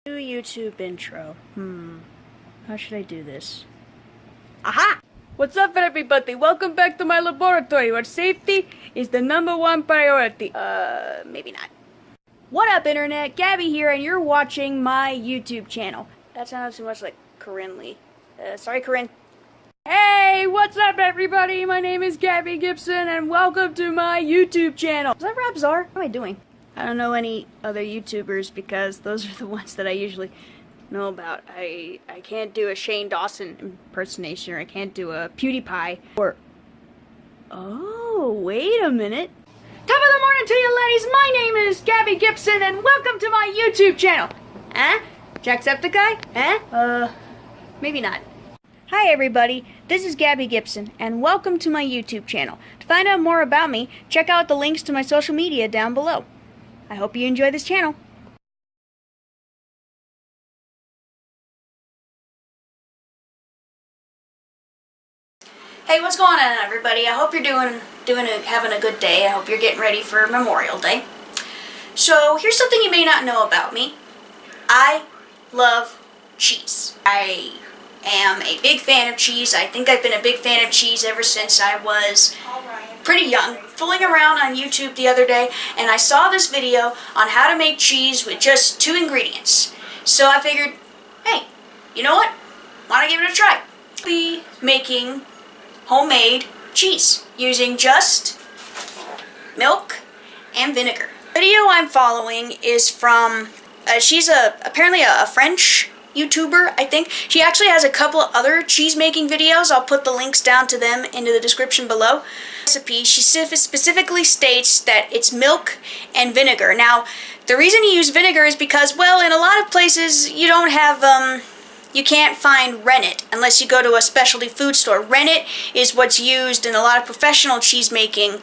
New YouTube intro. How should I do this? Aha! What's up, everybody? Welcome back to my laboratory where safety is the #1 priority. Maybe not. What up, Internet? Gabby here, and you're watching my YouTube channel. That sounds too much like Corinne Lee. Sorry, Corinne. Hey, what's up, everybody? My name is Gabby Gibson, and welcome to my YouTube channel. Is that Rob Czar? What am I doing? I don't know any other YouTubers because those are the ones that I usually know about. I can't do a Shane Dawson impersonation, or I can't do a PewDiePie, or... Oh, wait a minute. Top of the morning to you, ladies. My name is Gabby Gibson, and welcome to my YouTube channel. Huh? Jacksepticeye? Huh? Maybe not. Hi everybody, this is Gabby Gibson, and welcome to my YouTube channel. To find out more about me, check out the links to my social media down below. I hope you enjoy this channel. Hey, what's going on, everybody? I hope you're having a good day. I hope you're getting ready for Memorial Day. So, here's something you may not know about me. I love cheese. I am a big fan of cheese. I think I've been a big fan of cheese ever since I was pretty young. Fooling around on YouTube the other day, and I saw this video on how to make cheese with just 2 ingredients. So I figured, hey, you know what? Why not give it a try? I'll be making homemade cheese using just milk and vinegar. The video I'm following is from, she's apparently a French YouTuber, I think. She actually has a couple of other cheese making videos. I'll put the links down to them into the description below. Recipe, she specifically states that it's milk and vinegar. Now, the reason you use vinegar is because, well, in a lot of places you don't have, you can't find rennet unless you go to a specialty food store. Rennet is what's used in a lot of professional cheese making.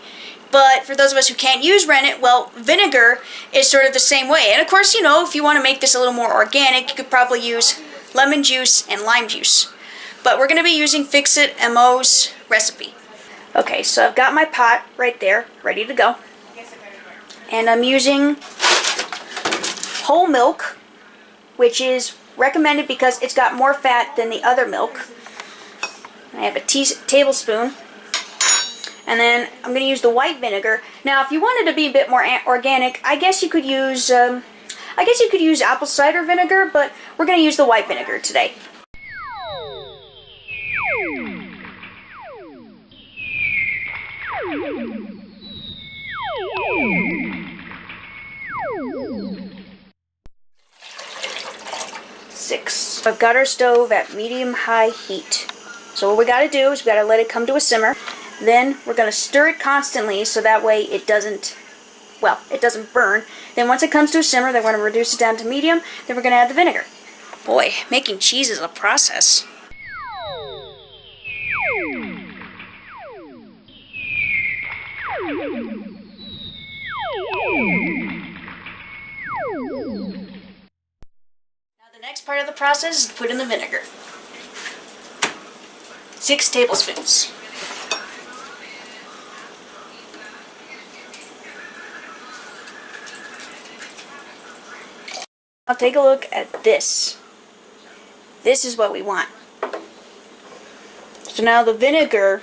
But for those of us who can't use rennet, well, vinegar is sort of the same way. And of course, you know, if you want to make this a little more organic, you could probably use lemon juice and lime juice. But we're going to be using Fix-It MO's recipe. Okay, so I've got my pot right there, ready to go. And I'm using whole milk, which is recommended because it's got more fat than the other milk. I have a tablespoon. And then I'm going to use the white vinegar. Now, if you wanted to be a bit more organic, I guess you could use apple cider vinegar, but we're going to use the white vinegar today. I've got our stove at medium-high heat. So what we got to do is we got to let it come to a simmer. Then we're going to stir it constantly so that way it doesn't burn. Then once it comes to a simmer, then we're going to reduce it down to medium. Then we're going to add the vinegar. Boy, making cheese is a process. Now the next part of the process is to put in the vinegar. 6 tablespoons. Now take a look at this. This is what we want. So now the vinegar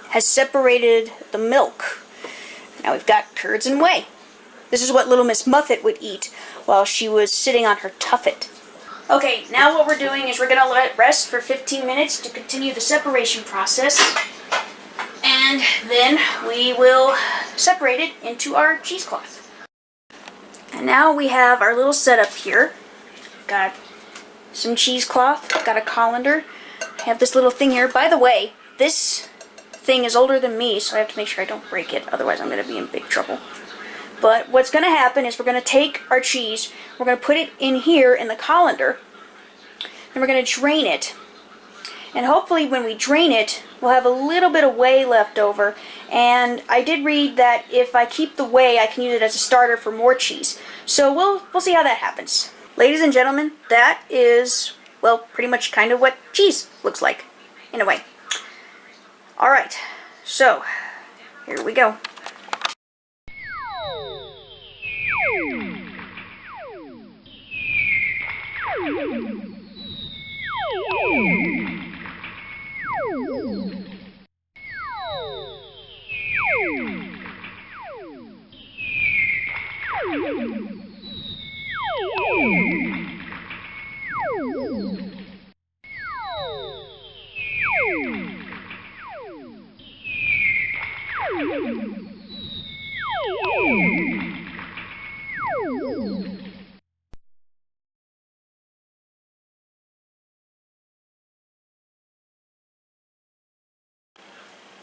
has separated the milk. Now we've got curds and whey. This is what Little Miss Muffet would eat while she was sitting on her tuffet. Okay, now what we're doing is we're going to let it rest for 15 minutes to continue the separation process. And then we will separate it into our cheesecloth. And now we have our little setup here. Got some cheesecloth, got a colander. I have this little thing here. By the way, this thing is older than me, so I have to make sure I don't break it. Otherwise, I'm going to be in big trouble. But what's going to happen is we're going to take our cheese, we're going to put it in here in the colander, and we're going to drain it. And hopefully when we drain it, we'll have a little bit of whey left over. And I did read that if I keep the whey, I can use it as a starter for more cheese. So we'll see how that happens. Ladies and gentlemen, that is, well, pretty much kind of what cheese looks like, in a way. Alright, so, here we go.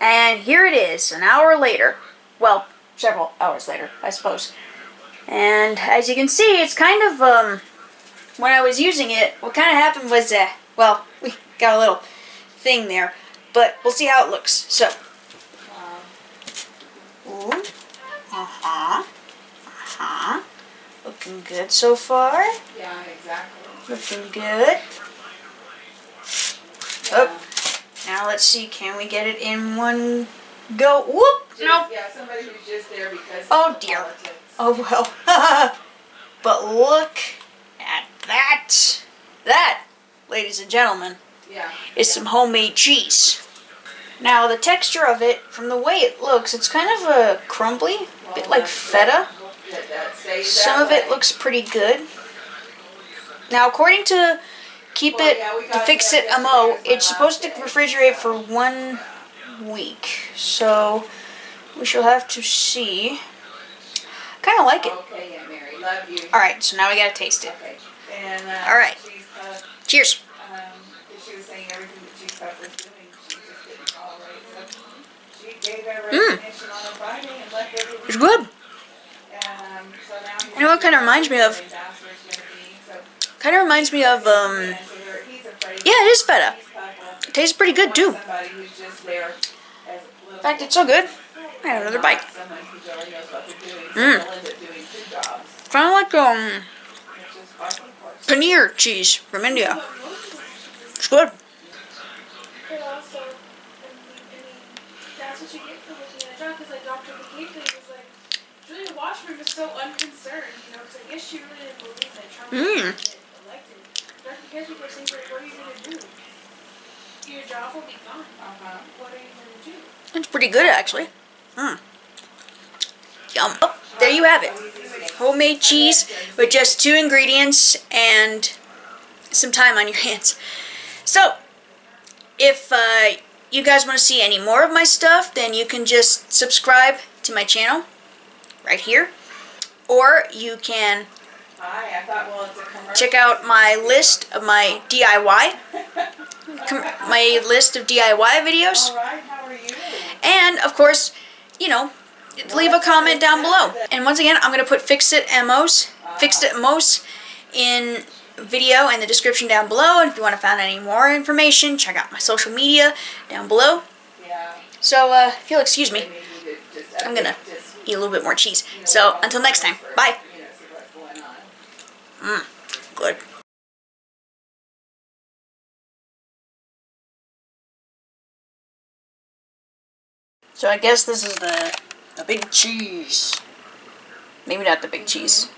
And here it is, an hour later. Well, several hours later, I suppose. And as you can see, it's kind of, when I was using it, what kind of happened was, well, we got a little thing there. But we'll see how it looks. So. Ooh. Uh-huh. Uh-huh. Looking good so far. Yeah, exactly. Looking good. Yeah. Oh. Now let's see, can we get it in one go? Whoop! Nope. Yeah, somebody who's just there because Oh of dear. politics. Oh well. But look at that. That, ladies and gentlemen, Yeah. is some homemade cheese. Now the texture of it, from the way it looks, it's kind of a crumbly, a bit like feta. Some of it looks pretty good. Now according to to Fix It MO, it's supposed to refrigerate for 1 week. So we shall have to see. Kind of like it. Okay, Aunt Mary, love you. Alright, so now we gotta taste it. Okay. And, Alright. she's, Cheers. she was saying everything that Cheese Puff was doing, she just didn't tolerate. So she gave her Mm. recognition on a Friday and left every week. It's good. So now You know what kind of reminds me of? Kind of reminds me of, yeah, it is feta. It tastes pretty good too. In fact, it's so good. I have another bite. Kind of like, paneer cheese from India. It's good. But also, I mean, that's what you get for looking at a job, because like Dr. McCabe was like, Julia Washburn was so unconcerned, you know, because I guess she really didn't believe that Trump was going to get elected. Dr. McCabe kept saying, like, what are you going to do? Your job will be gone. What are you going to do? It's pretty good, actually. Yum. Oh, there you have it. Homemade cheese with just 2 ingredients and some time on your hands. So, if you guys want to see any more of my stuff, then you can just subscribe to my channel right here. Or you can check out my list of my DIY. My list of DIY videos. Alright, how are you? And, of course, you know, leave a comment down below. And once again, I'm going to put Fix It Mos in video in the description down below. And if you want to find any more information, check out my social media down below. Yeah. So, if you'll excuse me, I'm going to eat a little bit more cheese. So, until next time, bye. Good. So I guess this is the big cheese. Maybe not the big cheese.